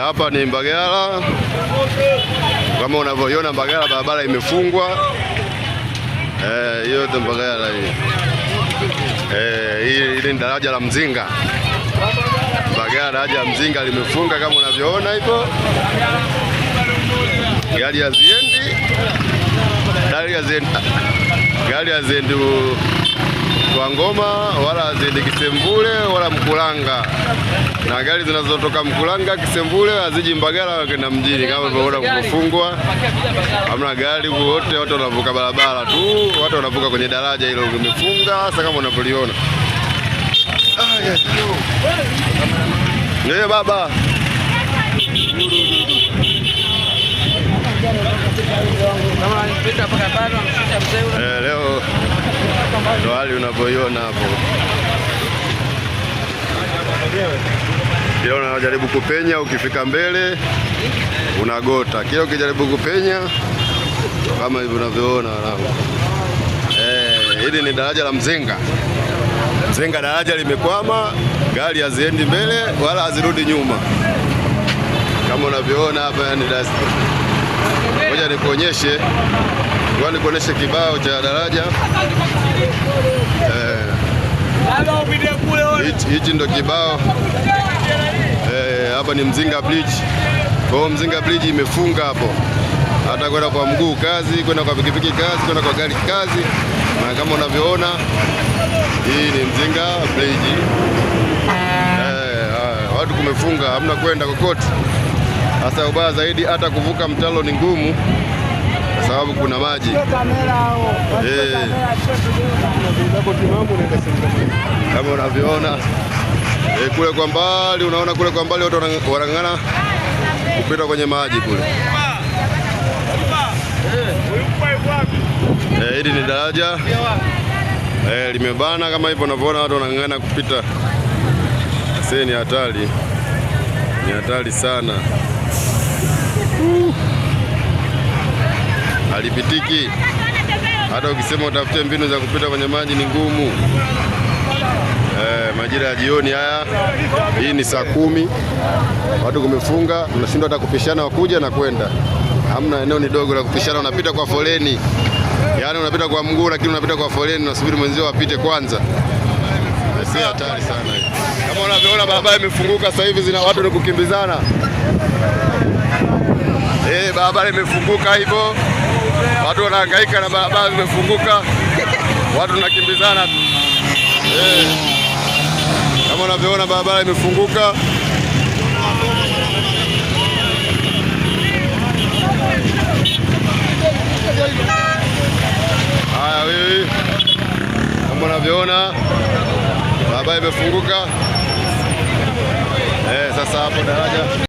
Hapa ni Mbagala, kama unavyoiona Mbagala barabara imefungwa. Hiyo ndio Mbagala hii. Hili ni daraja la Mzinga. Mbagala daraja la Mzinga limefunga kama unavyoona hivyo. Gari haziendi. Gari haziendi kwa Ngoma wala haziendi Kisembule wala Mkulanga. Na gari zinazotoka Mkulanga, Kisembule haziji Mbagala kwenda mjini kama unavyoona kumefungwa. Hamna gari wote, watu wanavuka barabara tu, watu wanavuka kwenye daraja hilo limefunga sasa kama unavyoliona. Ndio baba. Leo ndo hali unavyoiona hapo. Leo unajaribu kupenya, ukifika mbele unagota. Kila ukijaribu kupenya kama hivi unavyoona. Hili ni daraja la Mzinga. Mzinga daraja limekwama, gari haziendi mbele wala hazirudi nyuma. Kama unavyoona hapa ni daraja. Ngoja nikuonyeshe. Nikuonyeshe kibao cha daraja. Hichi ndo kibao. Hapa ni Mzinga Bridge. Kwa hiyo Mzinga Bridge imefunga hapo. Hata kwenda kwa mguu kazi, kwenda kwa pikipiki kazi, kwenda kwa gari kazi. Na kama unavyoona hii ni Mzinga Bridge. Watu kumefunga, hamna kwenda kokote. Sasa ubaya zaidi hata kuvuka mtalo ni ngumu kwa sababu kuna maji. Kama unavyoona kule kwa mbali, unaona kule kwa mbali watu wanang'ang'ana kupita kwenye maji kule. Hili ni daraja limebana kama hivyo unavyoona, watu wanang'ang'ana kupita. Sasa ni hatari. Ni hatari sana. Halipitiki. Hata ukisema utafute mbinu za kupita kwenye maji ni ngumu. Majira ya jioni haya. Hii ni saa 10. Watu kumefunga, tunashindwa hata kupishana wakuja na kwenda. Hamna eneo ni dogo la kupishana, unapita kwa foleni. Yaani unapita kwa mguu lakini unapita kwa foleni, unasubiri mwenzio apite kwanza. Si hatari sana hii. Kama unavyoona barabara imefunguka sasa hivi, zina watu ni kukimbizana. Barabara imefunguka hivyo. Watu wanahangaika na barabara zimefunguka. Watu wanakimbizana. Kama unavyoona barabara imefunguka. Haya wewe. Kama unavyoona barabara imefunguka. Sasa hapo daraja